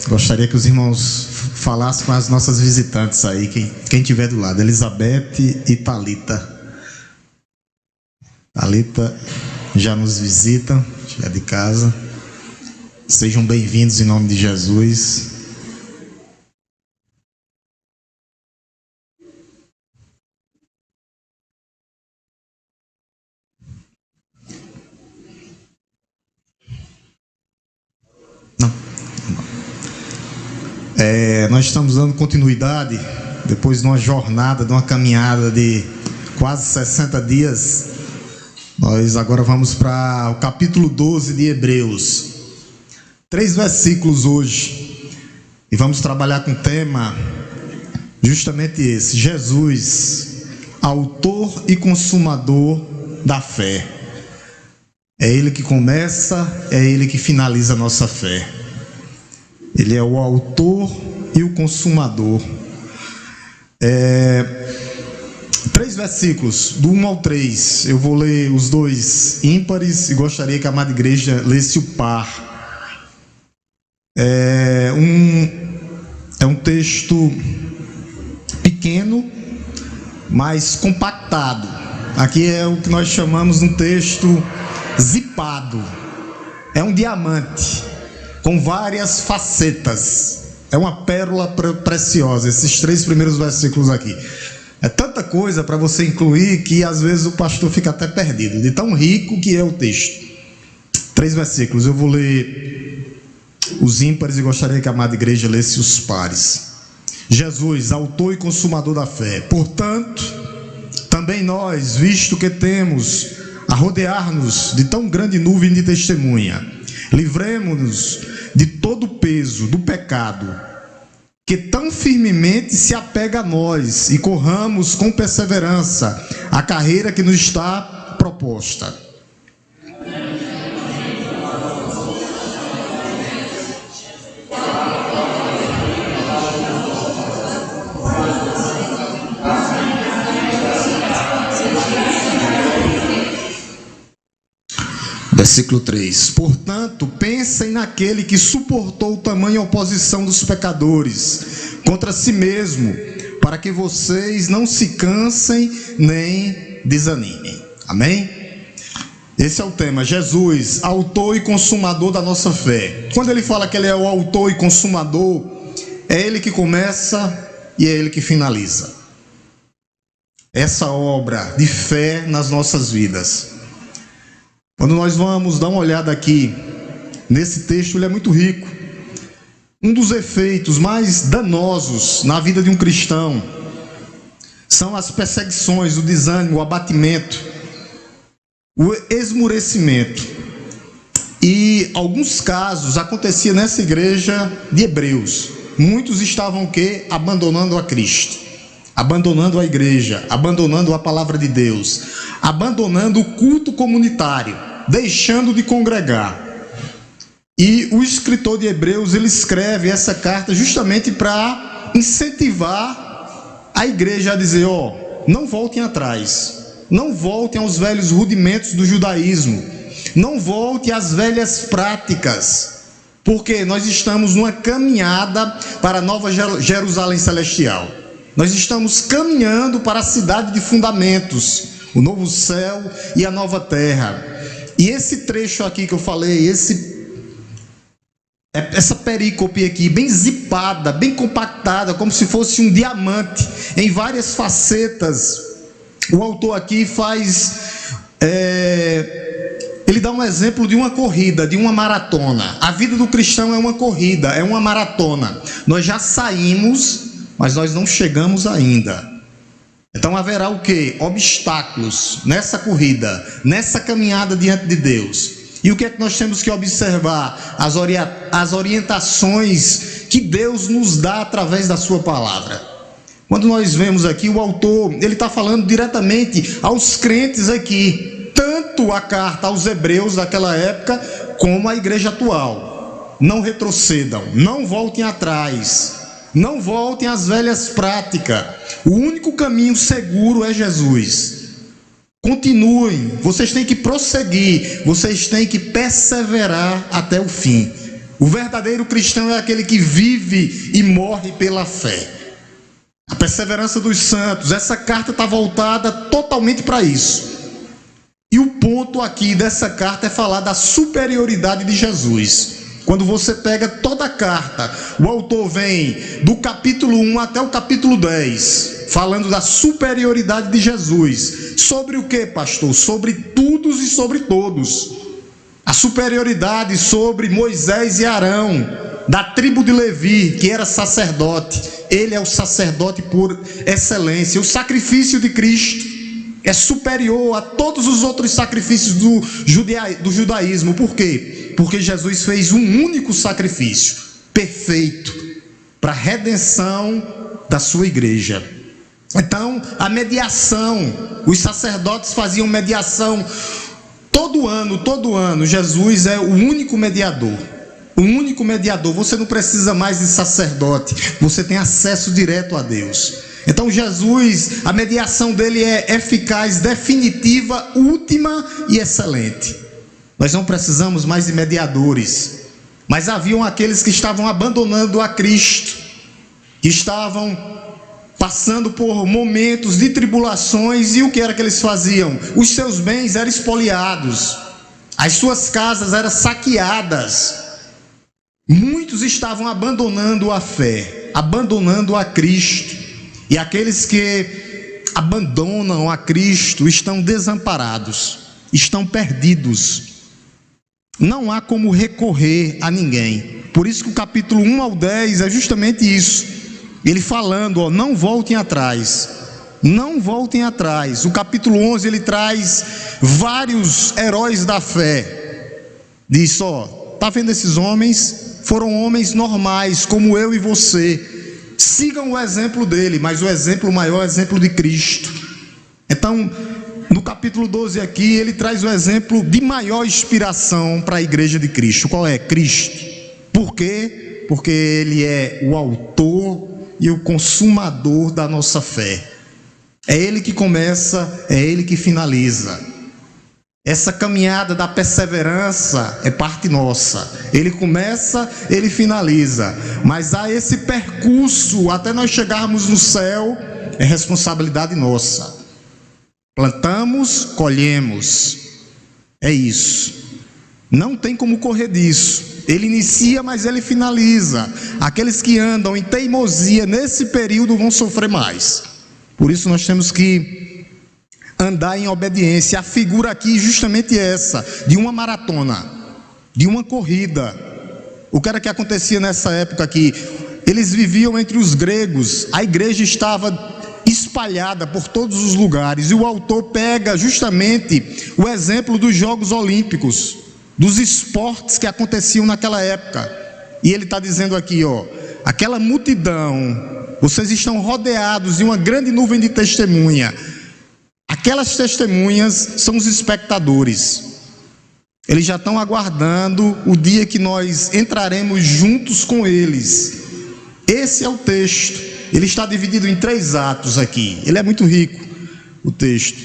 Gostaria que os irmãos falassem com as nossas visitantes aí, quem tiver do lado, Elizabeth e Thalita. Thalita já nos visita, já é de casa. Sejam bem-vindos em nome de Jesus. Nós estamos dando continuidade, depois de uma jornada, de uma caminhada de quase 60 dias. Nós agora vamos para o capítulo 12 de Hebreus. 3 versículos hoje. E vamos trabalhar com o tema justamente esse: Jesus, autor e consumador da fé. É Ele que começa, é Ele que finaliza a nossa fé. Ele é o autor e o consumador. 3 versículos, do 1 ao 3. Eu vou ler os dois ímpares e gostaria que a amada igreja lesse o par. É um texto pequeno, mas compactado. Aqui é o que nós chamamos de um texto zipado. É um diamante com várias facetas. É uma pérola preciosa, esses 3 primeiros versículos aqui. É tanta coisa para você incluir que às vezes o pastor fica até perdido, de tão rico que é o texto. 3 versículos, eu vou ler os ímpares e gostaria que a amada igreja lesse os pares. Jesus, autor e consumador da fé. Portanto, também nós, visto que temos a rodear-nos de tão grande nuvem de testemunha, livremo-nos de todo o peso do pecado que tão firmemente se apega a nós e corramos com perseverança a carreira que nos está proposta. Versículo 3. Portanto, pensem naquele que suportou tamanha oposição dos pecadores contra si mesmo, para que vocês não se cansem nem desanimem. Amém? Esse é o tema. Jesus, autor e consumador da nossa fé. Quando ele fala que ele é o autor e consumador, é ele que começa e é ele que finaliza essa obra de fé nas nossas vidas. Quando nós vamos dar uma olhada aqui nesse texto, ele é muito rico. Um dos efeitos mais danosos na vida de um cristão são as perseguições, o desânimo, o abatimento, o esmorecimento. E alguns casos acontecia nessa igreja de Hebreus. Muitos estavam o quê? Abandonando a Cristo, abandonando a igreja, abandonando a palavra de Deus, abandonando o culto comunitário, deixando de congregar. E o escritor de Hebreus, ele escreve essa carta justamente para incentivar a igreja a dizer: não voltem atrás, não voltem aos velhos rudimentos do judaísmo, não voltem às velhas práticas, porque nós estamos numa caminhada para a nova Jerusalém celestial. Nós estamos caminhando para a cidade de fundamentos, o novo céu e a nova terra. E esse trecho aqui que eu falei, essa perícope aqui, bem zipada, bem compactada, como se fosse um diamante, em várias facetas, o autor aqui ele dá um exemplo de uma corrida, de uma maratona. A vida do cristão é uma corrida, é uma maratona. Nós já saímos, mas nós não chegamos ainda. Então haverá o quê? Obstáculos nessa corrida, nessa caminhada diante de Deus. E o que é que nós temos que observar? As orientações que Deus nos dá através da sua palavra. Quando nós vemos aqui, o autor, ele está falando diretamente aos crentes aqui, tanto a carta aos hebreus daquela época, como a igreja atual. Não retrocedam, não voltem atrás, não voltem às velhas práticas. O único caminho seguro é Jesus. Continuem, vocês têm que prosseguir, vocês têm que perseverar até o fim. O verdadeiro cristão é aquele que vive e morre pela fé. A perseverança dos santos, essa carta está voltada totalmente para isso. E o ponto aqui dessa carta é falar da superioridade de Jesus. Quando você pega toda a carta, o autor vem do capítulo 1 até o capítulo 10, falando da superioridade de Jesus. Sobre o que, pastor? Sobre tudo e sobre todos. A superioridade sobre Moisés e Arão, da tribo de Levi, que era sacerdote. Ele é o sacerdote por excelência. O sacrifício de Cristo é superior a todos os outros sacrifícios do judaísmo. Por quê? Porque Jesus fez um único sacrifício, perfeito, para a redenção da sua igreja. Então, a mediação, os sacerdotes faziam mediação todo ano. Jesus é o único mediador. O único mediador. Você não precisa mais de sacerdote, você tem acesso direto a Deus. Então Jesus, a mediação dele é eficaz, definitiva, última e excelente. Nós não precisamos mais de mediadores. Mas haviam aqueles que estavam abandonando a Cristo, que estavam passando por momentos de tribulações, e o que era que eles faziam? Os seus bens eram espoliados, as suas casas eram saqueadas. Muitos estavam abandonando a fé, abandonando a Cristo. E aqueles que abandonam a Cristo estão desamparados, estão perdidos. Não há como recorrer a ninguém. Por isso que o capítulo 1 ao 10 é justamente isso. Ele falando, não voltem atrás. Não voltem atrás. O capítulo 11 ele traz vários heróis da fé. Diz, está vendo esses homens? Foram homens normais, como eu e você. Sigam o exemplo dele, mas o exemplo maior é o exemplo de Cristo. Então, no capítulo 12 aqui, ele traz o exemplo de maior inspiração para a igreja de Cristo. Qual é? Cristo. Por quê? Porque ele é o autor e o consumador da nossa fé. É ele que começa, é ele que finaliza. Essa caminhada da perseverança é parte nossa. Ele começa, ele finaliza. Mas há esse percurso até nós chegarmos no céu, é responsabilidade nossa. Plantamos, colhemos. É isso. Não tem como correr disso. Ele inicia, mas ele finaliza. Aqueles que andam em teimosia nesse período vão sofrer mais. Por isso nós temos que andar em obediência. A figura aqui justamente essa, de uma maratona, de uma corrida. O que era que acontecia nessa época aqui? Eles viviam entre os gregos, a igreja estava espalhada por todos os lugares, e o autor pega justamente o exemplo dos Jogos Olímpicos, dos esportes que aconteciam naquela época, e ele está dizendo aqui, aquela multidão, vocês estão rodeados de uma grande nuvem de testemunha. Aquelas testemunhas são os espectadores. Eles já estão aguardando o dia que nós entraremos juntos com eles. Esse é o texto. Ele está dividido em 3 atos aqui. Ele é muito rico, o texto.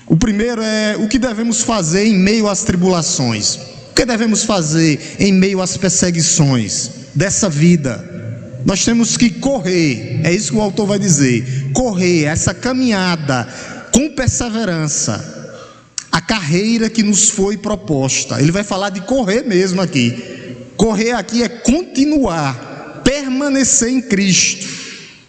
O primeiro é o que devemos fazer em meio às tribulações. O que devemos fazer em meio às perseguições dessa vida? Nós temos que correr. É isso que o autor vai dizer. Correr, essa caminhada com perseverança, a carreira que nos foi proposta. Ele vai falar de correr mesmo aqui. Correr aqui é continuar, permanecer em Cristo.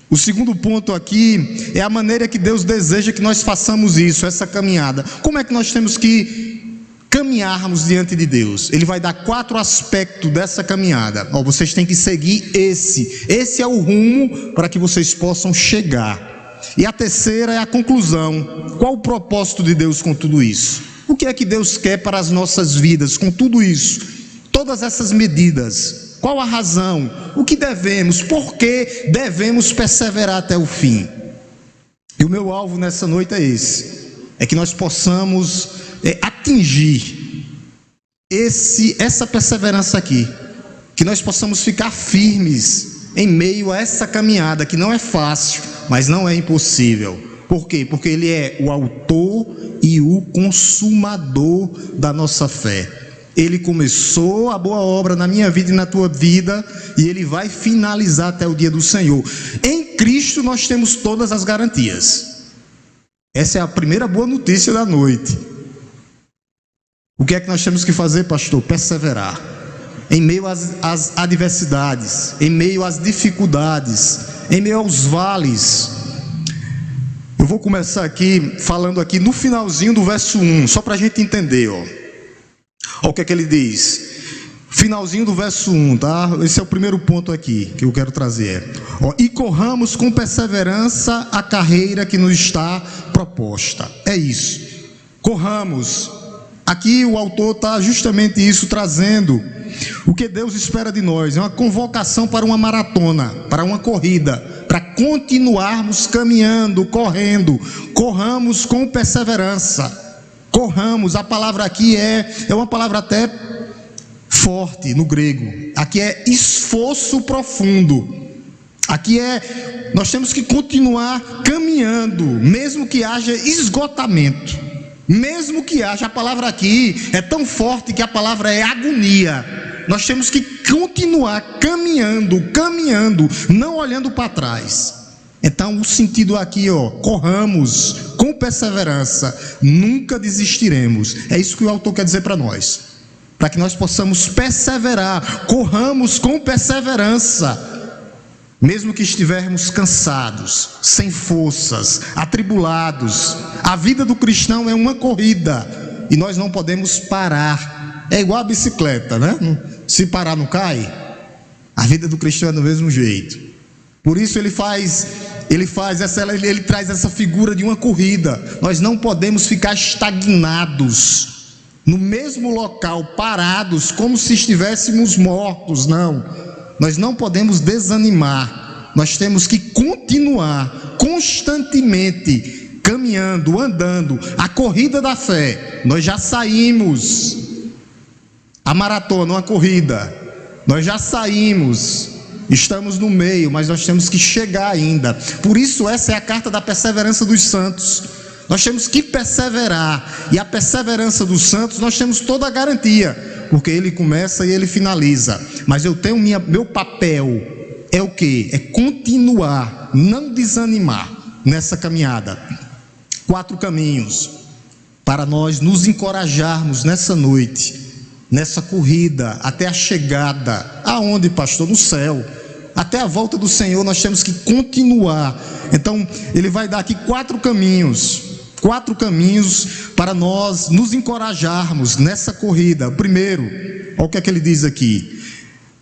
O segundo ponto aqui é a maneira que Deus deseja que nós façamos isso, essa caminhada. Como é que nós temos que caminharmos diante de Deus? Ele vai dar 4 aspectos dessa caminhada. Vocês têm que seguir esse é o rumo para que vocês possam chegar. E a terceira é a conclusão. Qual o propósito de Deus com tudo isso? O que é que Deus quer para as nossas vidas com tudo isso? Todas essas medidas. Qual a razão? O que devemos? Por que devemos perseverar até o fim? E o meu alvo nessa noite é esse. É que nós possamos atingir essa perseverança aqui. Que nós possamos ficar firmes em meio a essa caminhada que não é fácil, mas não é impossível. Por quê? Porque ele é o autor e o consumador da nossa fé. Ele começou a boa obra na minha vida e na tua vida, e Ele vai finalizar até o dia do Senhor. Em Cristo nós temos todas as garantias. Essa é a primeira boa notícia da noite. O que é que nós temos que fazer, pastor? Perseverar. Em meio às adversidades, em meio às dificuldades, em meio aos vales. Eu vou começar aqui, falando aqui no finalzinho do verso 1, só para a gente entender, ó. Olha o que é que ele diz. Finalzinho do verso 1, tá? Esse é o primeiro ponto aqui que eu quero trazer. Ó, e corramos com perseverança a carreira que nos está proposta. É isso. Corramos. Aqui o autor está justamente isso, trazendo o que Deus espera de nós. É uma convocação para uma maratona, para uma corrida, para continuarmos caminhando, correndo. Corramos com perseverança. Corramos, a palavra aqui é uma palavra até forte no grego. Aqui é esforço profundo. Aqui nós temos que continuar caminhando, mesmo que haja esgotamento. Mesmo que haja, a palavra aqui é tão forte que a palavra é agonia. Nós temos que continuar caminhando, não olhando para trás. Então o sentido aqui, ó, corramos com perseverança, nunca desistiremos. É isso que o autor quer dizer para nós. Para que nós possamos perseverar, corramos com perseverança. Mesmo que estivermos cansados, sem forças, atribulados. A vida do cristão é uma corrida e nós não podemos parar. É igual a bicicleta, né? Se parar não cai. A vida do cristão é do mesmo jeito. Por isso ele traz essa figura de uma corrida. Nós não podemos ficar estagnados no mesmo local, parados, como se estivéssemos mortos, não. Nós não podemos desanimar, nós temos que continuar constantemente caminhando, andando, a corrida da fé. Nós já saímos, a maratona, uma corrida, nós já saímos, estamos no meio, mas nós temos que chegar ainda. Por isso essa é a carta da perseverança dos santos. Nós temos que perseverar, e a perseverança dos santos nós temos toda a garantia, porque ele começa e ele finaliza. Mas eu tenho meu papel é o quê? É continuar, não desanimar nessa caminhada. 4 caminhos para nós nos encorajarmos nessa noite, nessa corrida até a chegada. Aonde, pastor? No céu. Até a volta do Senhor nós temos que continuar. Então ele vai dar aqui 4 caminhos. 4 caminhos para nós nos encorajarmos nessa corrida. Primeiro, olha o que é que ele diz aqui,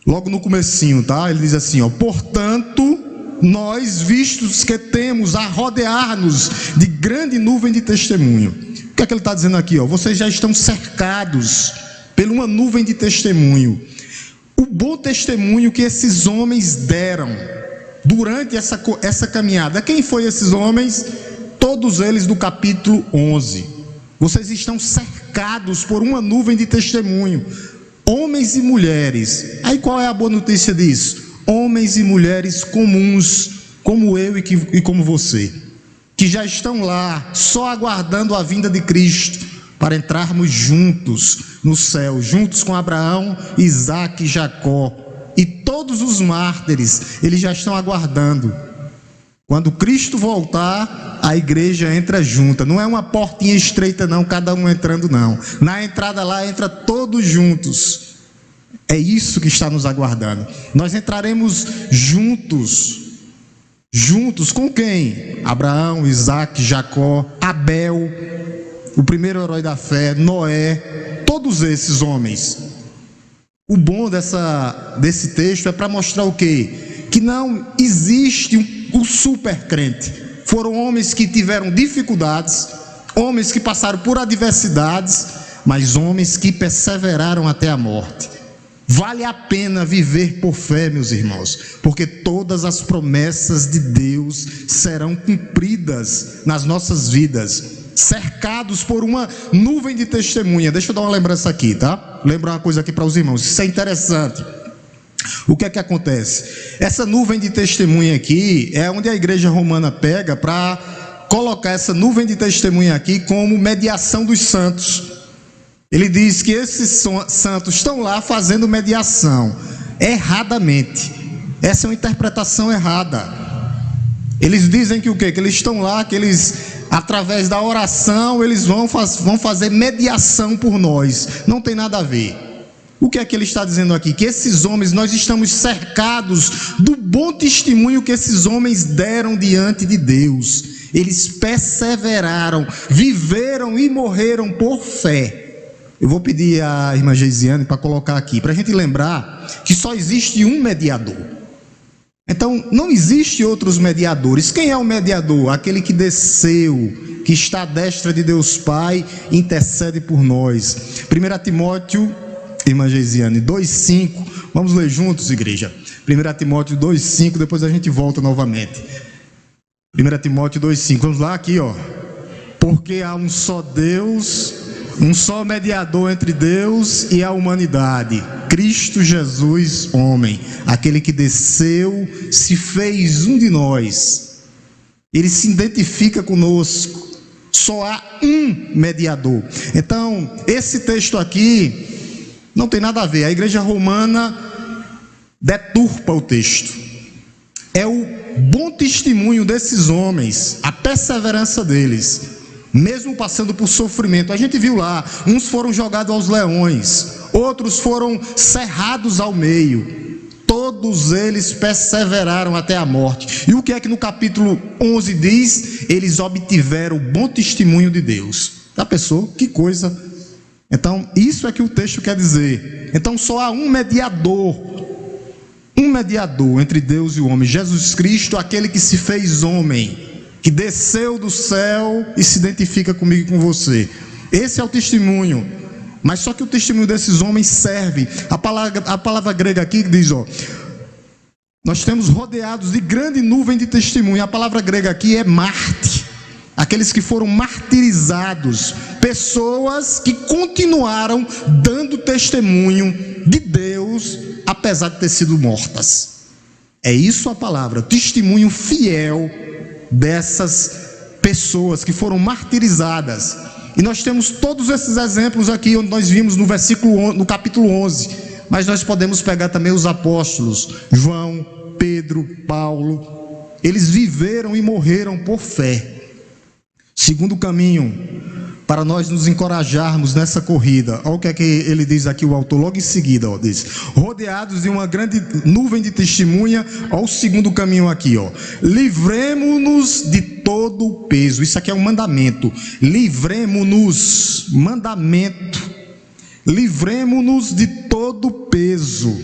logo no comecinho, tá? Ele diz assim, ó: portanto, nós, vistos que temos a rodear-nos de grande nuvem de testemunho. O que é que ele está dizendo aqui, ó? Vocês já estão cercados por uma nuvem de testemunho. O bom testemunho que esses homens deram durante essa caminhada. Quem foi esses homens? Todos eles do capítulo 11. Vocês estão cercados por uma nuvem de testemunho, homens e mulheres. Aí qual é a boa notícia disso? Homens e mulheres comuns, como eu e como você, que já estão lá, só aguardando a vinda de Cristo, para entrarmos juntos no céu, juntos com Abraão, Isaque e Jacó. E todos os mártires, eles já estão aguardando. Quando Cristo voltar, a igreja entra junta. Não é uma portinha estreita não, cada um entrando não. Na entrada lá entra todos juntos. É isso que está nos aguardando. Nós entraremos juntos. Juntos com quem? Abraão, Isaque, Jacó, Abel, o primeiro herói da fé, Noé, todos esses homens. O bom desse texto é para mostrar o quê? Que não existe o super crente. Foram homens que tiveram dificuldades, homens que passaram por adversidades, mas homens que perseveraram até a morte. Vale a pena viver por fé, meus irmãos, porque todas as promessas de Deus serão cumpridas nas nossas vidas, cercados por uma nuvem de testemunha. Deixa eu dar uma lembrança aqui, tá? Lembrar uma coisa aqui para os irmãos, isso é interessante. O que é que acontece? Essa nuvem de testemunha aqui é onde a igreja romana pega para colocar essa nuvem de testemunha aqui como mediação dos santos. Ele diz que esses santos estão lá fazendo mediação, erradamente. Essa é uma interpretação errada. Eles dizem que o quê? Que eles estão lá, que eles, através da oração, eles vão fazer mediação por nós. Não tem nada a ver. O que é que ele está dizendo aqui? Que esses homens, nós estamos cercados do bom testemunho que esses homens deram diante de Deus. Eles perseveraram, viveram e morreram por fé. Eu vou pedir à irmã Geisiane para colocar aqui, para a gente lembrar que só existe um mediador. Então, não existe outros mediadores. Quem é o mediador? Aquele que desceu, que está à destra de Deus Pai, intercede por nós. 1 Timóteo, irmã Geisiane, 2,5. Vamos ler juntos, igreja. 1 Timóteo 2,5, depois a gente volta novamente. 1 Timóteo 2,5. Vamos lá, aqui, ó. Porque há um só Deus, um só mediador entre Deus e a humanidade, Cristo Jesus, homem, aquele que desceu, se fez um de nós. Ele se identifica conosco. Só há um mediador. Então, esse texto aqui não tem nada a ver. A igreja romana deturpa o texto. É o bom testemunho desses homens, a perseverança deles, mesmo passando por sofrimento. A gente viu lá, uns foram jogados aos leões, outros foram cerrados ao meio. Todos eles perseveraram até a morte. E o que é que no capítulo 11 diz? Eles obtiveram o bom testemunho de Deus. Já pensou? Que coisa! Então, isso é que o texto quer dizer. Então, só há um mediador entre Deus e o homem, Jesus Cristo, aquele que se fez homem, que desceu do céu e se identifica comigo e com você. Esse é o testemunho. Mas só que o testemunho desses homens serve. A palavra grega aqui diz, ó, nós temos rodeados de grande nuvem de testemunho. A palavra grega aqui é mártir. Aqueles que foram martirizados, pessoas que continuaram dando testemunho de Deus, apesar de ter sido mortas. É isso a palavra, testemunho fiel dessas pessoas que foram martirizadas. E nós temos todos esses exemplos aqui, onde nós vimos no capítulo 11, mas nós podemos pegar também os apóstolos, João, Pedro, Paulo. Eles viveram e morreram por fé. Segundo caminho, para nós nos encorajarmos nessa corrida, olha o que é que ele diz aqui, o autor, logo em seguida, ó, diz, rodeados de uma grande nuvem de testemunha. Olha o segundo caminho aqui, ó, livremo-nos de todo o peso. Isso aqui é um mandamento, livremo-nos, mandamento, livremo-nos de todo o peso.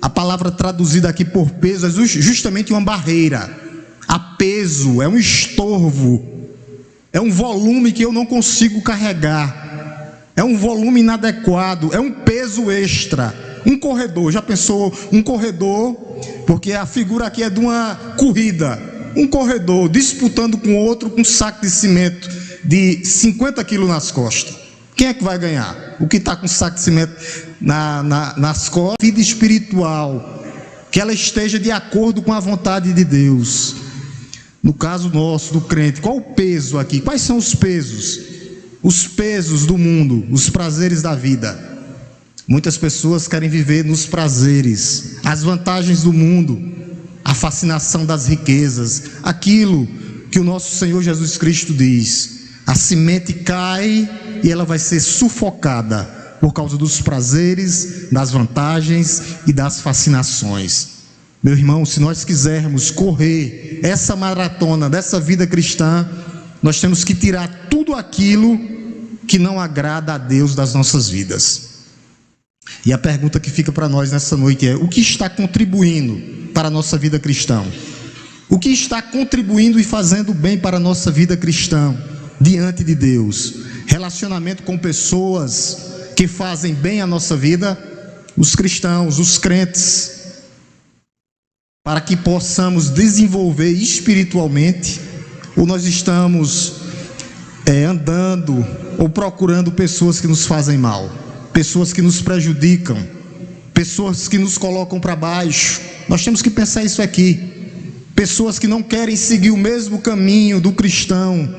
A palavra traduzida aqui por peso é justamente uma barreira. A peso é um estorvo, é um volume que eu não consigo carregar, é um volume inadequado, é um peso extra. Um corredor, já pensou um corredor, porque a figura aqui é de uma corrida, um corredor disputando com outro com um saco de cimento de 50 quilos nas costas. Quem é que vai ganhar? O que está com um saco de cimento nas costas. Vida espiritual, que ela esteja de acordo com a vontade de Deus. No caso nosso, do crente, qual o peso aqui? Quais são os pesos? Os pesos do mundo, os prazeres da vida. Muitas pessoas querem viver nos prazeres, as vantagens do mundo, a fascinação das riquezas, aquilo que o nosso Senhor Jesus Cristo diz: a semente cai e ela vai ser sufocada por causa dos prazeres, das vantagens e das fascinações. Meu irmão, se nós quisermos correr essa maratona dessa vida cristã, nós temos que tirar tudo aquilo que não agrada a Deus das nossas vidas. E a pergunta que fica para nós nessa noite é: o que está contribuindo para a nossa vida cristã? O que está contribuindo e fazendo bem para a nossa vida cristã diante de Deus? Relacionamento com pessoas que fazem bem à nossa vida, os cristãos, os crentes, para que possamos desenvolver espiritualmente, ou nós estamos andando ou procurando pessoas que nos fazem mal, pessoas que nos prejudicam, pessoas que nos colocam para baixo? Nós temos que pensar isso aqui. Pessoas que não querem seguir o mesmo caminho do cristão,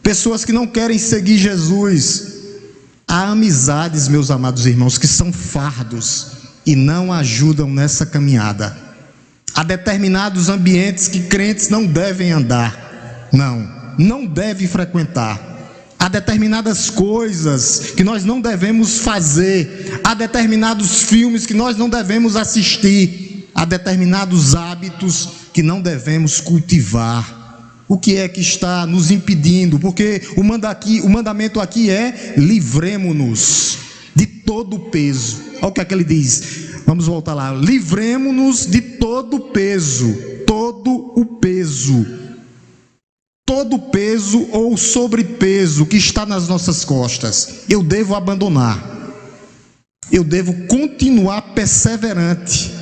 pessoas que não querem seguir Jesus. Há amizades, meus amados irmãos, que são fardos e não ajudam nessa caminhada. Há determinados ambientes que crentes não devem andar, não devem frequentar. Há determinadas coisas que nós não devemos fazer, há determinados filmes que nós não devemos assistir, há determinados hábitos que não devemos cultivar. O que é que está nos impedindo? Porque o mandamento aqui é: livremo-nos de todo o peso. Olha o que é que ele diz. Vamos voltar lá. Livremo-nos de todo o peso. Todo o peso. Todo o peso ou sobrepeso que está nas nossas costas. Eu devo abandonar. Eu devo continuar perseverante.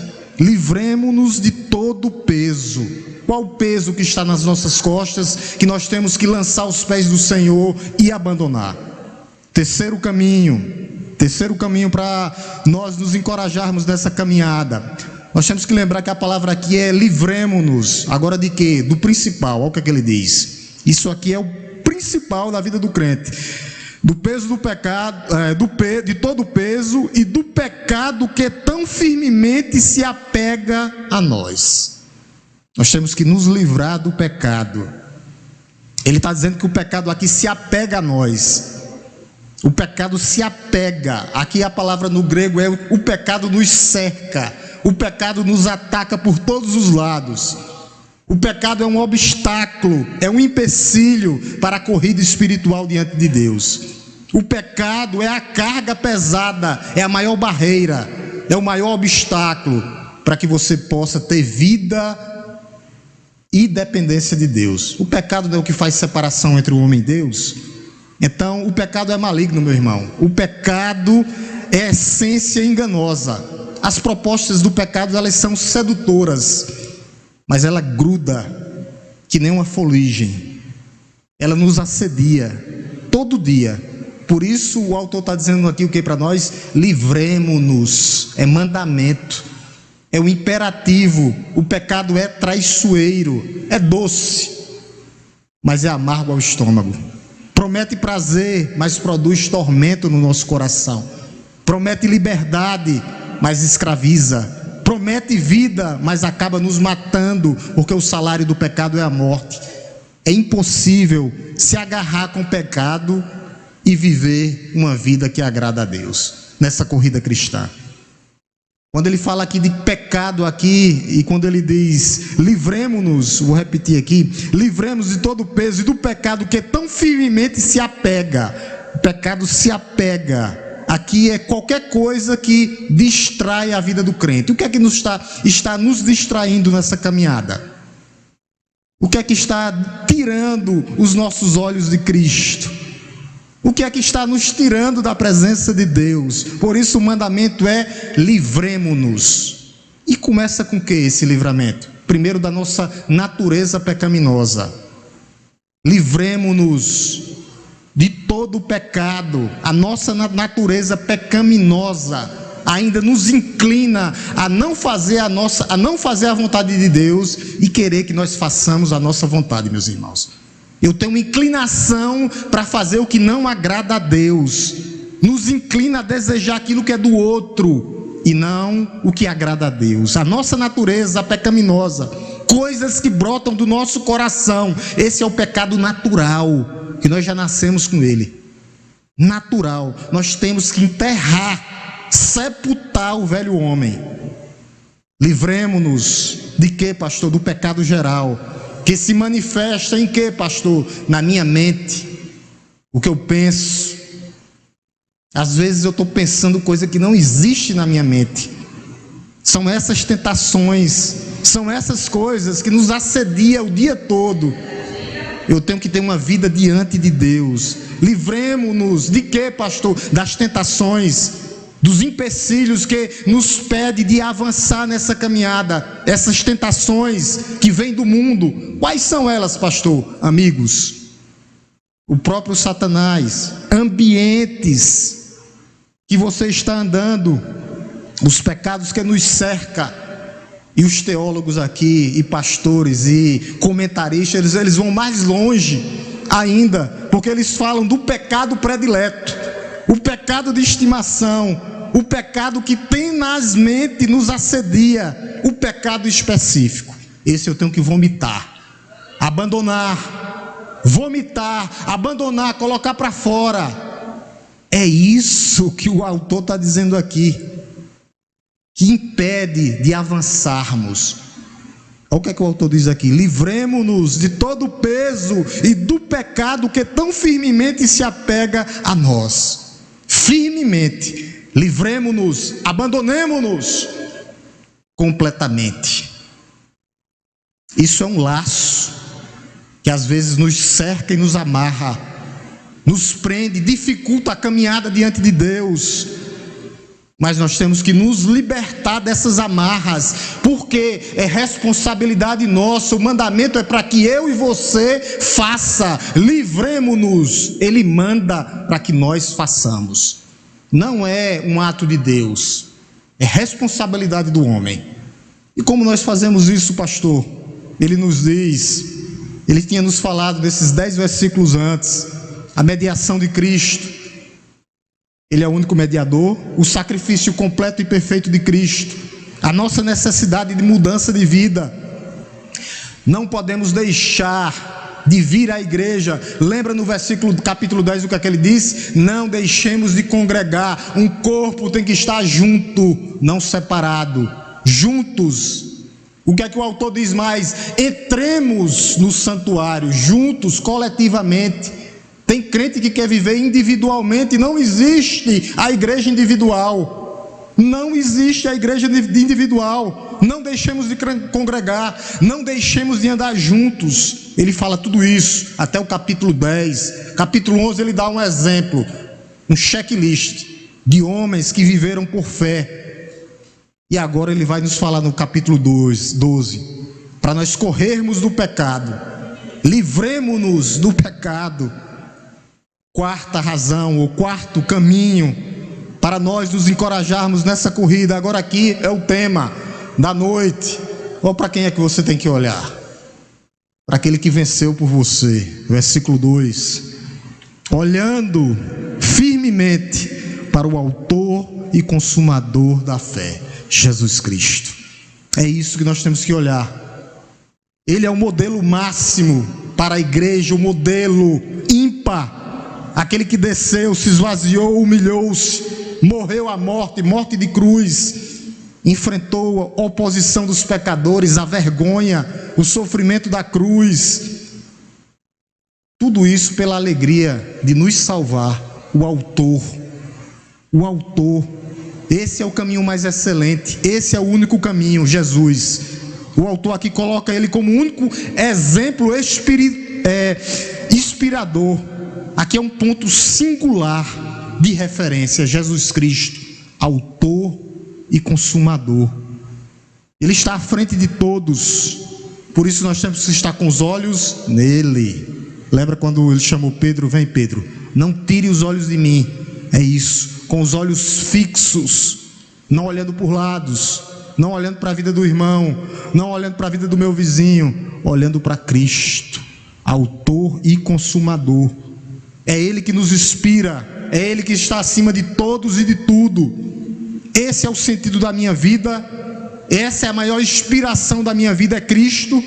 Livremo-nos de todo o peso. Qual o peso que está nas nossas costas, que nós temos que lançar aos pés do Senhor e abandonar? Terceiro caminho para nós nos encorajarmos nessa caminhada. Nós temos que lembrar que a palavra aqui é livremo-nos. Agora de quê? Do principal. Olha o que é que ele diz. Isso aqui é o principal da vida do crente. Do peso do pecado, de todo o peso e do pecado que tão firmemente se apega a nós. Nós temos que nos livrar do pecado. Ele está dizendo que o pecado aqui se apega a nós. O pecado se apega. Aqui a palavra no grego é: o pecado nos cerca. O pecado nos ataca por todos os lados. O pecado é um obstáculo, é um empecilho para a corrida espiritual diante de Deus. O pecado é a carga pesada, é a maior barreira, é o maior obstáculo para que você possa ter vida e dependência de Deus. O pecado não é o que faz separação entre o homem e Deus. Então o pecado é maligno, meu irmão. O pecado é essência enganosa. As propostas do pecado, elas são sedutoras, mas ela gruda que nem uma fuligem. Ela nos assedia todo dia. Por isso o autor está dizendo aqui o que para nós? Livremo-nos. É mandamento, é um imperativo. O pecado é traiçoeiro, é doce, mas é amargo ao estômago. Promete prazer, mas produz tormento no nosso coração. Promete liberdade, mas escraviza. Promete vida, mas acaba nos matando, porque o salário do pecado é a morte. É impossível se agarrar com o pecado e viver uma vida que agrada a Deus nessa corrida cristã. Quando ele fala aqui de pecado aqui, e quando ele diz livremo-nos, vou repetir aqui: livremos de todo o peso e do pecado que tão firmemente se apega. O pecado se apega. Aqui é qualquer coisa que distrai a vida do crente. O que é que está nos distraindo nessa caminhada? O que é que está tirando os nossos olhos de Cristo? O que é que está nos tirando da presença de Deus? Por isso o mandamento é: livremo-nos. E começa com o que esse livramento? Primeiro, da nossa natureza pecaminosa. Livremo-nos de todo o pecado. A nossa natureza pecaminosa ainda nos inclina a não fazer a vontade de Deus e querer que nós façamos a nossa vontade, meus irmãos. Eu tenho uma inclinação para fazer o que não agrada a Deus. Nos inclina a desejar aquilo que é do outro e não o que agrada a Deus. A nossa natureza pecaminosa, coisas que brotam do nosso coração, esse é o pecado natural, que nós já nascemos com ele. Natural. Nós temos que enterrar, sepultar o velho homem. Livremo-nos de quê, pastor? Do pecado geral, que se manifesta em quê, pastor? Na minha mente, o que eu penso. Às vezes eu estou pensando coisa que não existe na minha mente. São essas tentações, são essas coisas que nos assediam o dia todo. Eu tenho que ter uma vida diante de Deus. Livremo-nos de quê, pastor? Das tentações, dos empecilhos que nos pede de avançar nessa caminhada. Essas tentações que vêm do mundo. Quais são elas, pastor? Amigos, o próprio Satanás, ambientes que você está andando, os pecados que nos cercam. E os teólogos aqui, e pastores, e comentaristas, eles vão mais longe ainda, porque eles falam do pecado predileto. o pecado de estimação, o pecado que tenazmente nos assedia, o pecado específico. Esse eu tenho que vomitar, abandonar, abandonar, colocar para fora. É isso que o autor está dizendo aqui, que impede de avançarmos. Olha o que é que o autor diz aqui: livremo-nos de todo o peso e do pecado que tão firmemente se apega a nós. Firmemente, livremo-nos, abandonemo-nos completamente. Isso é um laço que às vezes nos cerca e nos amarra, nos prende, dificulta a caminhada diante de Deus. Mas nós temos que nos libertar dessas amarras, porque é responsabilidade nossa. O mandamento é para que eu e você faça. Livremo-nos. Ele manda para que nós façamos. Não é um ato de Deus, é responsabilidade do homem. E como nós fazemos isso, pastor? Ele nos diz, ele tinha nos falado desses 10 versículos antes, a mediação de Cristo. Ele é o único mediador, o sacrifício completo e perfeito de Cristo, a nossa necessidade de mudança de vida. Não podemos deixar de vir à igreja. Lembra no versículo do capítulo 10 o que é que ele diz? Não deixemos de congregar. Um corpo tem que estar junto, não separado, juntos. O que é que o autor diz mais? Entremos no santuário, juntos, coletivamente. Tem crente que quer viver individualmente. Não existe a igreja individual. Não existe a igreja individual. Não deixemos de congregar. Não deixemos de andar juntos. Ele fala tudo isso até o capítulo 10. Capítulo 11 ele dá um exemplo, um checklist de homens que viveram por fé. E agora ele vai nos falar no capítulo 12, para nós corrermos do pecado. Livremo-nos do pecado. Quarta razão, ou quarto caminho para nós nos encorajarmos nessa corrida. Agora aqui é o tema da noite. Ou para quem é que você tem que olhar? Para aquele que venceu por você. Versículo 2. Olhando firmemente para o autor e consumador da fé, Jesus Cristo. É isso que nós temos que olhar. Ele é o modelo máximo para a igreja, o modelo ímpar. Aquele que desceu, se esvaziou, humilhou-se, morreu a morte de cruz, enfrentou a oposição dos pecadores, a vergonha, o sofrimento da cruz. Tudo isso pela alegria de nos salvar. O autor, esse é o caminho mais excelente, esse é o único caminho, Jesus. O autor aqui coloca ele como o único exemplo inspirador. Aqui é um ponto singular de referência, Jesus Cristo, autor e consumador. Ele está à frente de todos, por isso nós temos que estar com os olhos nele. Lembra quando ele chamou Pedro? Vem, Pedro, não tire os olhos de mim. É isso, com os olhos fixos, não olhando por lados, não olhando para a vida do irmão, não olhando para a vida do meu vizinho, olhando para Cristo, autor e consumador. É Ele que nos inspira, é Ele que está acima de todos e de tudo. Esse é o sentido da minha vida, essa é a maior inspiração da minha vida, é Cristo.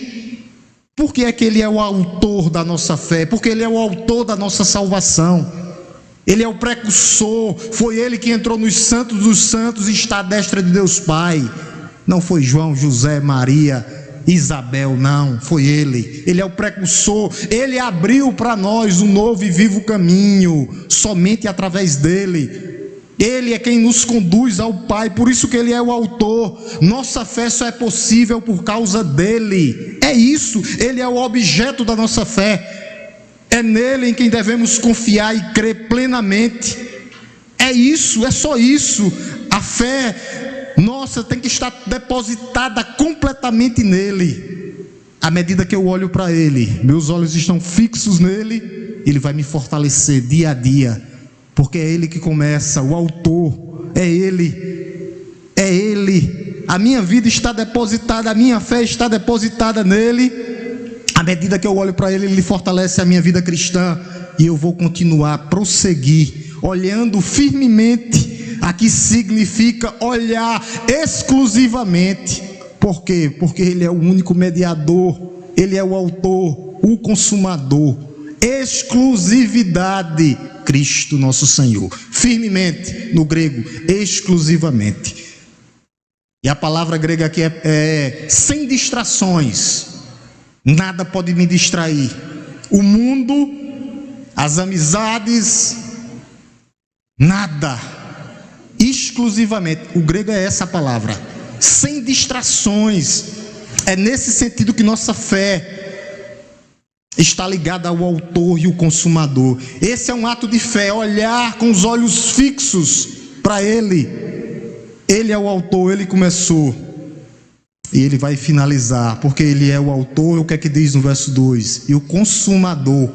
Por que é que Ele é o autor da nossa fé? Porque Ele é o autor da nossa salvação. Ele é o precursor, foi Ele que entrou nos santos dos santos e está à destra de Deus Pai. Não foi João, José, Maria, Isabel, não, foi Ele. Ele é o precursor, Ele abriu para nós um novo e vivo caminho, somente através dEle. Ele é quem nos conduz ao Pai, por isso que Ele é o autor. Nossa fé só é possível por causa dEle. É isso, Ele é o objeto da nossa fé. É nele em quem devemos confiar e crer plenamente. É isso, é só isso. A fé nossa tem que estar depositada completamente nele. À medida que eu olho para Ele, meus olhos estão fixos nele, Ele vai me fortalecer dia a dia, porque é Ele que começa, o autor, é Ele, é Ele. A minha vida está depositada, a minha fé está depositada nele. À medida que eu olho para Ele, Ele fortalece a minha vida cristã, e eu vou continuar a prosseguir olhando firmemente, aqui significa olhar exclusivamente. Por quê? Porque Ele é o único mediador, Ele é o autor, o consumador. Exclusividade, Cristo nosso Senhor. Firmemente, no grego, exclusivamente. E a palavra grega aqui é sem distrações. Nada pode me distrair. O mundo, as amizades, nada. Exclusivamente. O grego é essa palavra. Sem distrações. É nesse sentido que nossa fé está ligada ao autor e o consumador. Esse é um ato de fé, olhar com os olhos fixos para Ele. Ele é o autor, Ele começou e Ele vai finalizar, porque Ele é o autor. O que é que diz no verso 2? E o consumador.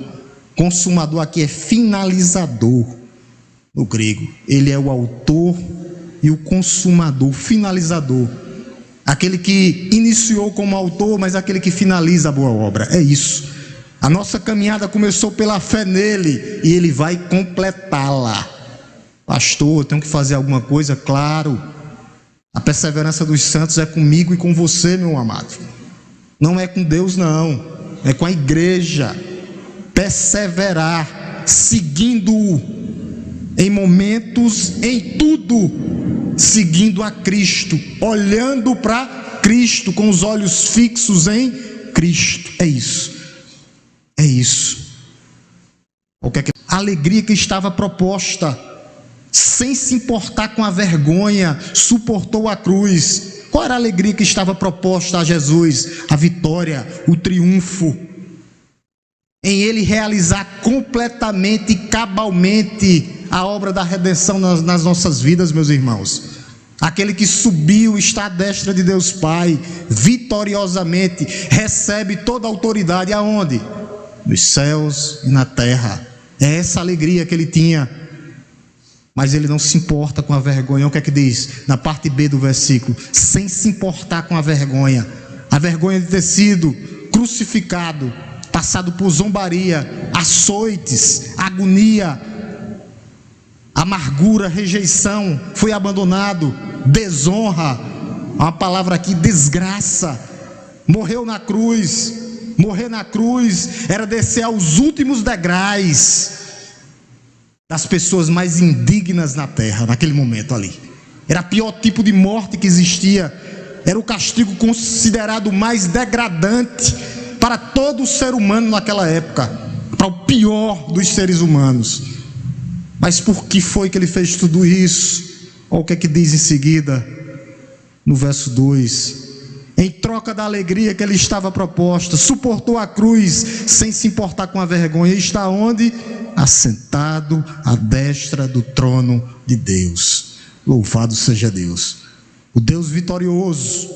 Consumador aqui é finalizador no grego. Ele é o autor e o consumador, finalizador. Aquele que iniciou como autor, mas aquele que finaliza a boa obra. É isso. A nossa caminhada começou pela fé nele e Ele vai completá-la. Pastor, eu tenho que fazer alguma coisa? Claro. A perseverança dos santos é comigo e com você, meu amado. Não é com Deus, não. É com a igreja. Perseverar, seguindo-o em momentos, em tudo, seguindo a Cristo, olhando para Cristo, com os olhos fixos em Cristo. É isso. É isso. A alegria que estava proposta, sem se importar com a vergonha, suportou a cruz. Qual era a alegria que estava proposta a Jesus? A vitória, o triunfo. Em Ele realizar completamente e cabalmente a obra da redenção nas nossas vidas, meus irmãos. Aquele que subiu, está à destra de Deus Pai, vitoriosamente, recebe toda a autoridade aonde? Nos céus e na terra. É essa alegria que Ele tinha. Mas Ele não se importa com a vergonha. O que é que diz? Na parte B do versículo: sem se importar com a vergonha de ter sido crucificado, passado por zombaria, açoites, agonia, amargura, rejeição, foi abandonado, desonra, uma palavra aqui, desgraça, morreu na cruz. Morrer na cruz era descer aos últimos degraus das pessoas mais indignas na terra, naquele momento ali. Era o pior tipo de morte que existia. Era o castigo considerado mais degradante para todo ser humano naquela época, para o pior dos seres humanos. Mas por que foi que Ele fez tudo isso? Olha o que é que diz em seguida, no verso 2: em troca da alegria que Ele estava proposta, suportou a cruz sem se importar com a vergonha. E está onde? Assentado à destra do trono de Deus. Louvado seja Deus, o Deus vitorioso,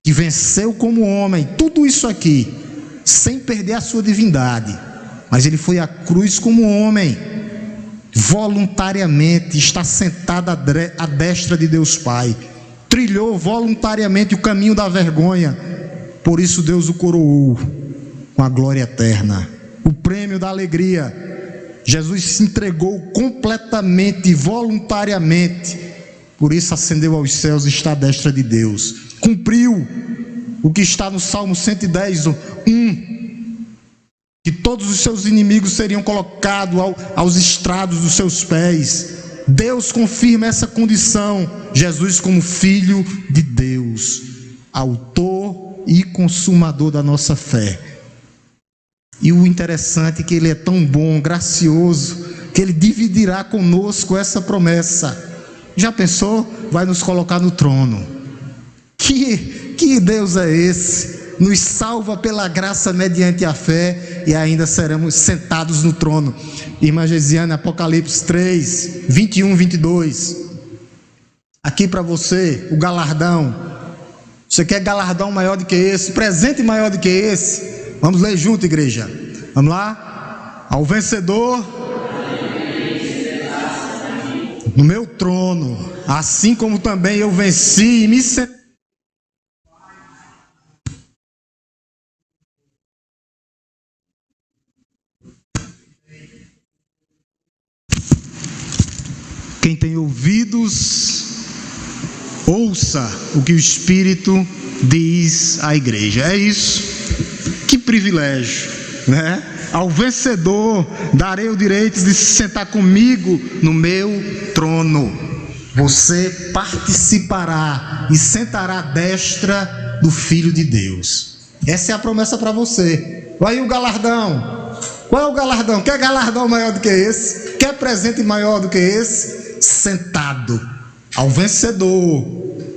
que venceu como homem, tudo isso aqui, sem perder a sua divindade. Mas Ele foi à cruz como homem, voluntariamente, está sentado à destra de Deus Pai, trilhou voluntariamente o caminho da vergonha. Por isso Deus o coroou com a glória eterna, o prêmio da alegria. Jesus se entregou completamente, voluntariamente, por isso ascendeu aos céus e está à destra de Deus. Cumpriu o que está no Salmo 110, 1, que todos os seus inimigos seriam colocados aos estrados dos seus pés. Deus confirma essa condição, Jesus como Filho de Deus, autor e consumador da nossa fé. E o interessante é que Ele é tão bom, gracioso, que Ele dividirá conosco essa promessa. Já pensou? Vai nos colocar no trono. Que Deus é esse? Nos salva pela graça mediante a fé e ainda seremos sentados no trono. Irmã Gesiane, Apocalipse 3, 21, 22. Aqui para você, o galardão. Você quer galardão maior do que esse? Presente maior do que esse? Vamos ler junto, igreja. Vamos lá? Ao vencedor, no meu trono, assim como também eu venci e me sentei. Quem tem ouvidos, ouça o que o Espírito diz à igreja. É isso. Que privilégio, né? Ao vencedor darei o direito de se sentar comigo no meu trono. Você participará e sentará à destra do Filho de Deus. Essa é a promessa para você. Olha aí o galardão. Qual é o galardão? Quer galardão maior do que esse? Quer presente maior do que esse? Sentado ao vencedor,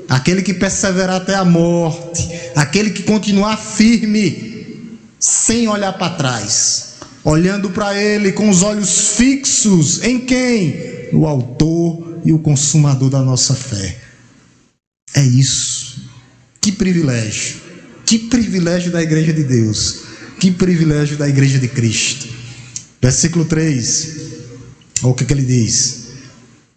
aquele que perseverar até a morte, aquele que continuar firme, sem olhar para trás, olhando para ele com os olhos fixos em quem? No autor e o consumador da nossa fé. É isso. Que privilégio da igreja de Deus, que privilégio da igreja de Cristo. Versículo 3, olha o que ele diz,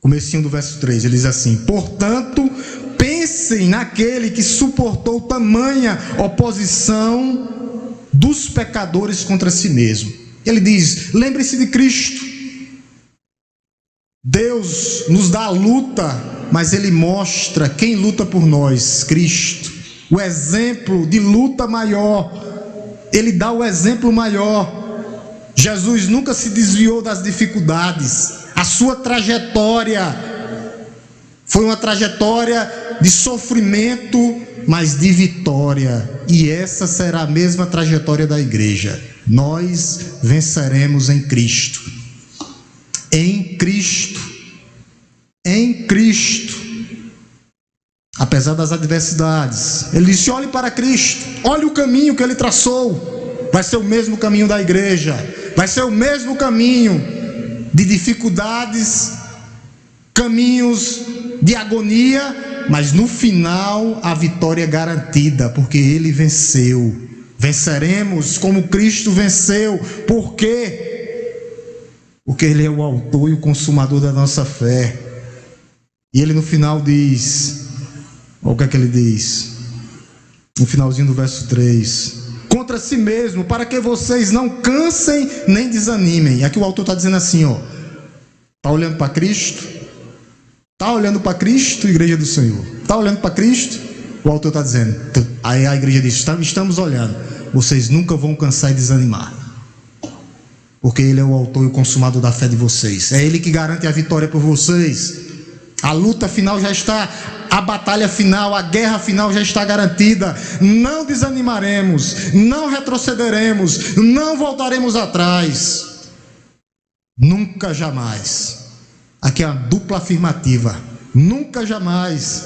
comecinho do verso 3, ele diz assim: portanto, pensem naquele que suportou tamanha oposição dos pecadores contra si mesmo. Ele diz: lembre-se de Cristo. Deus nos dá a luta, mas Ele mostra quem luta por nós, Cristo. O exemplo de luta maior, Ele dá o exemplo maior. Jesus nunca se desviou das dificuldades. A sua trajetória foi uma trajetória de sofrimento, mas de vitória. E essa será a mesma trajetória da igreja. Nós venceremos em Cristo. Em Cristo. Em Cristo. Apesar das adversidades, ele disse: olhe para Cristo, olhe o caminho que Ele traçou. Vai ser o mesmo caminho da igreja, vai ser o mesmo caminho de dificuldades, caminhos de agonia, mas no final a vitória é garantida, porque Ele venceu. Venceremos como Cristo venceu. Por quê? Porque Ele é o autor e o consumador da nossa fé. E Ele no final diz, olha o que é que Ele diz, no finalzinho do verso 3: contra si mesmo, para que vocês não cansem nem desanimem. E aqui o autor está dizendo assim, ó, está olhando para Cristo? Está olhando para Cristo, igreja do Senhor? Está olhando para Cristo? O autor está dizendo. Aí a igreja diz: estamos olhando. Vocês nunca vão cansar e desanimar, porque Ele é o autor e o consumador da fé de vocês. É Ele que garante a vitória por vocês. A luta final já está, a batalha final, a guerra final já está garantida. Não desanimaremos, não retrocederemos, não voltaremos atrás. Nunca jamais. Aqui é a dupla afirmativa. Nunca jamais.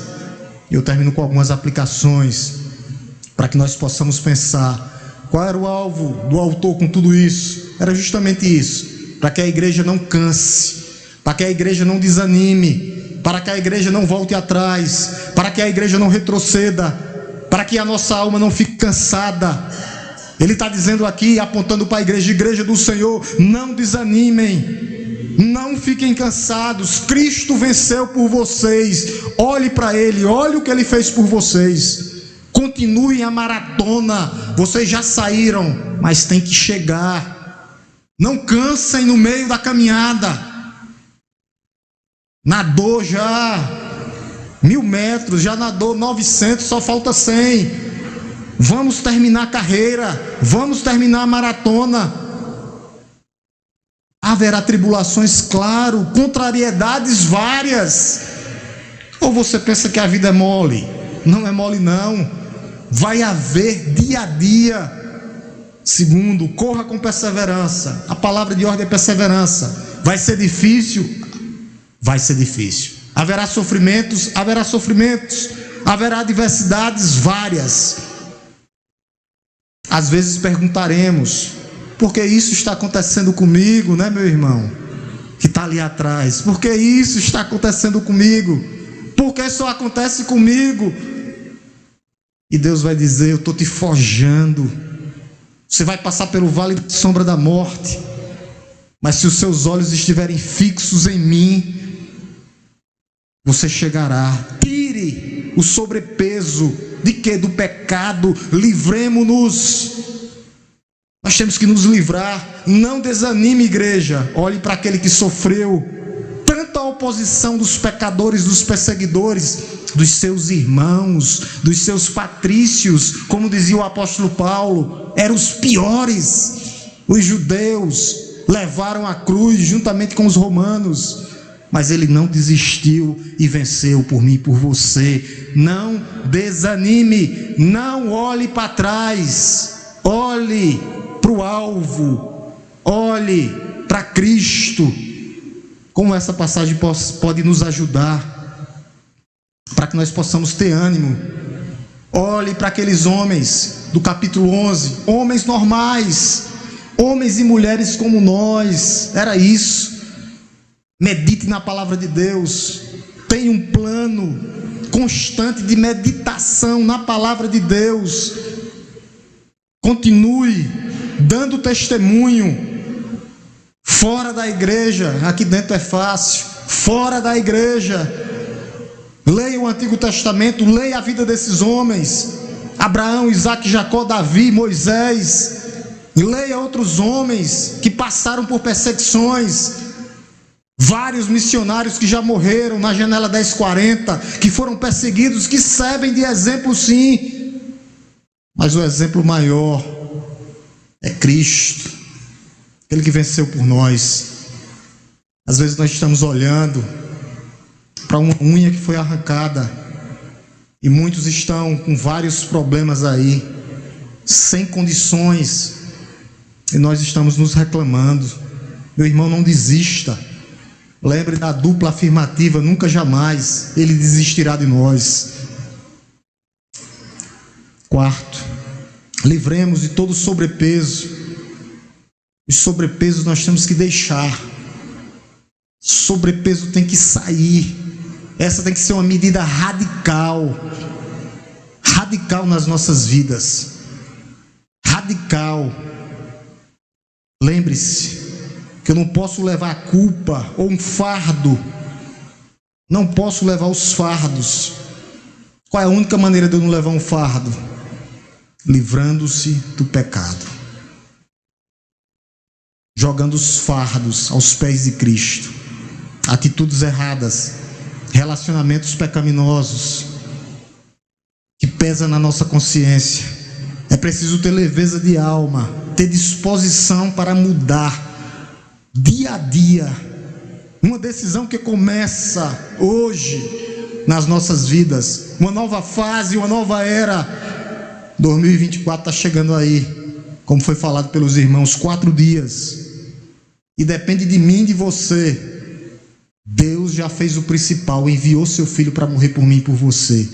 Eu termino com algumas aplicações para que nós possamos pensar qual era o alvo do autor com tudo isso. Era justamente isso, para que a igreja não canse, para que a igreja não desanime, para que a igreja não volte atrás, para que a igreja não retroceda, para que a nossa alma não fique cansada. Ele está dizendo aqui, apontando para a igreja do Senhor: não desanimem, não fiquem cansados. Cristo venceu por vocês. Olhe para Ele, olhe o que Ele fez por vocês. Continuem a maratona. Vocês já saíram, mas tem que chegar. Não cansem no meio da caminhada. Nadou já 1000 metros, já nadou 900, só falta 100. Vamos terminar a carreira, vamos terminar a maratona. Haverá tribulações, claro, contrariedades várias. Ou você pensa que a vida é mole? Não é mole não. Vai haver dia a dia. Segundo, corra com perseverança. A palavra de ordem é perseverança. Vai ser difícil? Vai ser difícil. Haverá sofrimentos? Haverá sofrimentos. Haverá adversidades várias. Às vezes perguntaremos: por que isso está acontecendo comigo, né, meu irmão? Que está ali atrás. Por que isso está acontecendo comigo? Por que só acontece comigo? E Deus vai dizer: eu estou te forjando. Você vai passar pelo vale da sombra da morte, mas se os seus olhos estiverem fixos em mim, você chegará. Tire o sobrepeso de quê? Do pecado. Livremo-nos. Nós temos que nos livrar. Não desanime, igreja. Olhe para aquele que sofreu tanta tanta oposição dos pecadores, dos perseguidores, dos seus irmãos, dos seus patrícios, como dizia o apóstolo Paulo, eram os piores. Os judeus levaram a cruz juntamente com os romanos, mas ele não desistiu e venceu por mim e por você. Não desanime, não olhe para trás, olhe para o alvo, olhe para Cristo. Como essa passagem pode nos ajudar para que nós possamos ter ânimo. Olhe para aqueles homens do capítulo 11, homens normais, homens e mulheres como nós, era isso. Medite na palavra de Deus, tenha um plano constante de meditação na palavra de Deus, continue dando testemunho, fora da igreja. Aqui dentro é fácil, fora da igreja, leia o Antigo Testamento, leia a vida desses homens, Abraão, Isaque, Jacó, Davi, Moisés, leia outros homens que passaram por perseguições, vários missionários que já morreram na janela 1040, que foram perseguidos, que servem de exemplo sim, mas o exemplo maior é Cristo, aquele que venceu por nós. Às vezes nós estamos olhando para uma unha que foi arrancada, e muitos estão com vários problemas aí, sem condições, e nós estamos nos reclamando. Meu irmão, não desista. Lembre da dupla afirmativa: nunca jamais Ele desistirá de nós. Quarto, livremos de todo sobrepeso. Os sobrepesos nós temos que deixar. Sobrepeso tem que sair. Essa tem que ser uma medida radical. Radical nas nossas vidas. Radical. Lembre-se que eu não posso levar a culpa ou um fardo. Não posso levar os fardos. Qual é a única maneira de eu não levar um fardo? Livrando-se do pecado, jogando os fardos aos pés de Cristo. Atitudes erradas, relacionamentos pecaminosos que pesam na nossa consciência. É preciso ter leveza de alma, ter disposição para mudar dia a dia. Uma decisão que começa hoje nas nossas vidas, uma nova fase, uma nova era. 2024 está chegando aí, como foi falado pelos irmãos, 4 dias, e depende de mim e de você. Deus já fez o principal, enviou seu filho para morrer por mim e por você.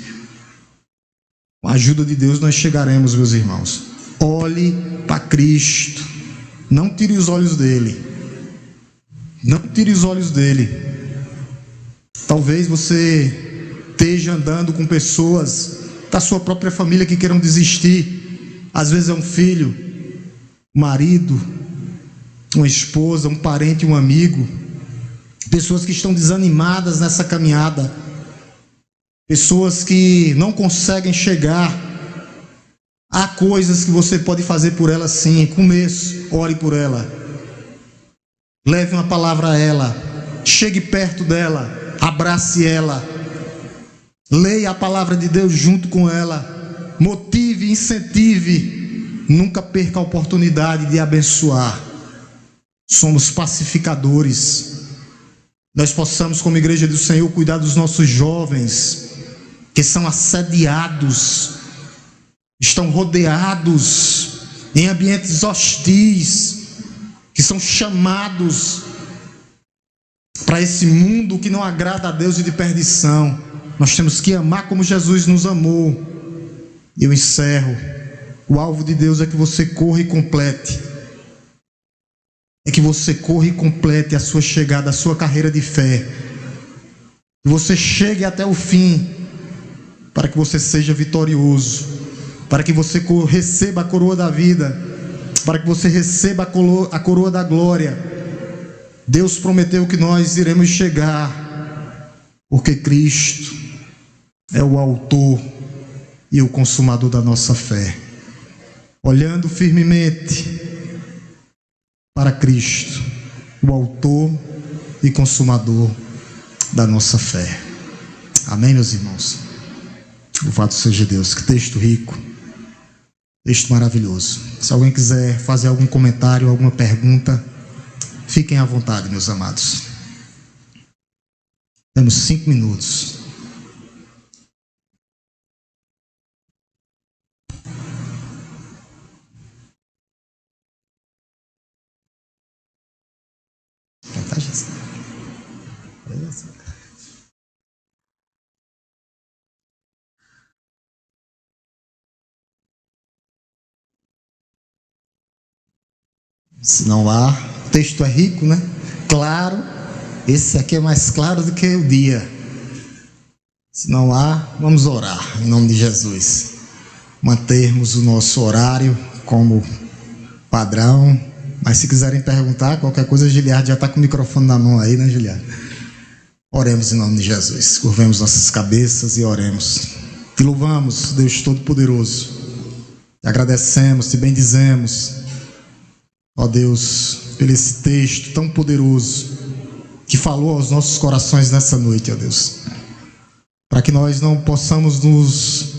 Com a ajuda de Deus nós chegaremos, meus irmãos. Olhe para Cristo, não tire os olhos dele, não tire os olhos dele. Talvez você esteja andando com pessoas da sua própria família que queiram desistir. Às vezes é um filho, um marido, uma esposa, um parente, um amigo. Pessoas que estão desanimadas nessa caminhada. Pessoas que não conseguem chegar. Há coisas que você pode fazer por ela sim. Começo, ore por ela. Leve uma palavra a ela. Chegue perto dela. Abrace ela. Leia a palavra de Deus junto com ela. Motive, incentive. Nunca perca a oportunidade de abençoar. Somos pacificadores. Nós possamos, como igreja do Senhor, cuidar dos nossos jovens que são assediados, estão rodeados em ambientes hostis, que são chamados para esse mundo que não agrada a Deus e de perdição. Nós temos que amar como Jesus nos amou. Eu encerro. O alvo de Deus é que você corra e complete. É que você corra e complete a sua chegada, a sua carreira de fé. Que você chegue até o fim, para que você seja vitorioso, para que você receba a coroa da vida, para que você receba a coroa da glória. Deus prometeu que nós iremos chegar, porque Cristo é o autor e o consumador da nossa fé. Olhando firmemente para Cristo, o autor e consumador da nossa fé. Amém, meus irmãos? Louvado seja Deus. Que texto rico, texto maravilhoso. Se alguém quiser fazer algum comentário, alguma pergunta, fiquem à vontade, meus amados. Temos 5 minutos. Se não há, o texto é rico, né? Claro, esse aqui é mais claro do que o dia. Se não há, vamos orar em nome de Jesus. Mantermos o nosso horário como padrão. Mas se quiserem perguntar qualquer coisa, Giliardo já está com o microfone na mão aí, né, Giliardo? Oremos em nome de Jesus. Curvemos nossas cabeças e oremos. Te louvamos, Deus Todo-Poderoso. Te agradecemos, te bendizemos. Ó Deus, por esse texto tão poderoso que falou aos nossos corações nessa noite, ó Deus, para que nós não possamos nos,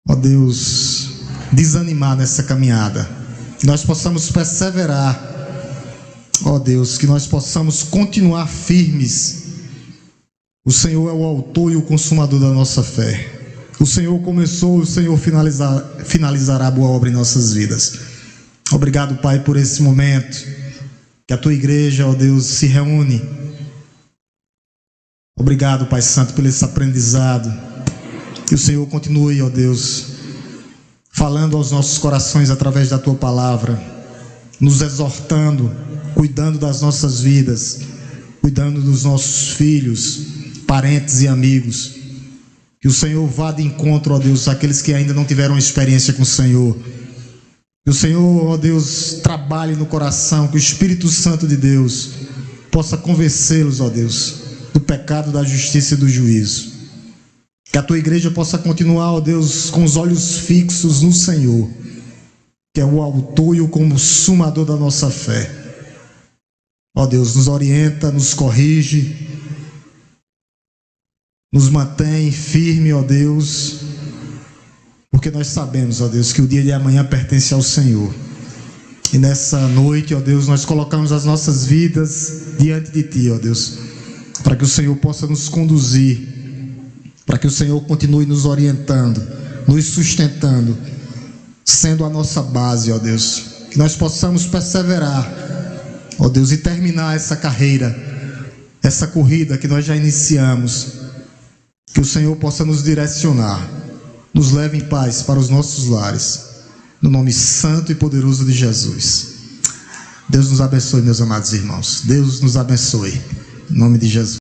ó Deus, desanimar nessa caminhada, que nós possamos perseverar, ó Deus, que nós possamos continuar firmes. O Senhor é o autor e o consumador da nossa fé. O Senhor começou, o Senhor finalizará a boa obra em nossas vidas. Obrigado, Pai, por esse momento que a Tua igreja, ó Deus, se reúne. Obrigado, Pai Santo, por esse aprendizado. Que o Senhor continue, ó Deus, falando aos nossos corações através da Tua palavra, nos exortando, cuidando das nossas vidas, cuidando dos nossos filhos, parentes e amigos. Que o Senhor vá de encontro, ó Deus, àqueles que ainda não tiveram experiência com o Senhor. Que o Senhor, ó Deus, trabalhe no coração, que o Espírito Santo de Deus possa convencê-los, ó Deus, do pecado, da justiça e do juízo. Que a Tua igreja possa continuar, ó Deus, com os olhos fixos no Senhor, que é o autor e o consumador da nossa fé. Ó Deus, nos orienta, nos corrige, nos mantém firme, ó Deus, porque nós sabemos, ó Deus, que o dia de amanhã pertence ao Senhor. E nessa noite, ó Deus, nós colocamos as nossas vidas diante de Ti, ó Deus, para que o Senhor possa nos conduzir, para que o Senhor continue nos orientando, nos sustentando, sendo a nossa base, ó Deus. Que nós possamos perseverar, ó Deus, e terminar essa carreira, essa corrida que nós já iniciamos. Que o Senhor possa nos direcionar, nos leve em paz para os nossos lares, no nome santo e poderoso de Jesus. Deus nos abençoe, meus amados irmãos. Deus nos abençoe, em nome de Jesus.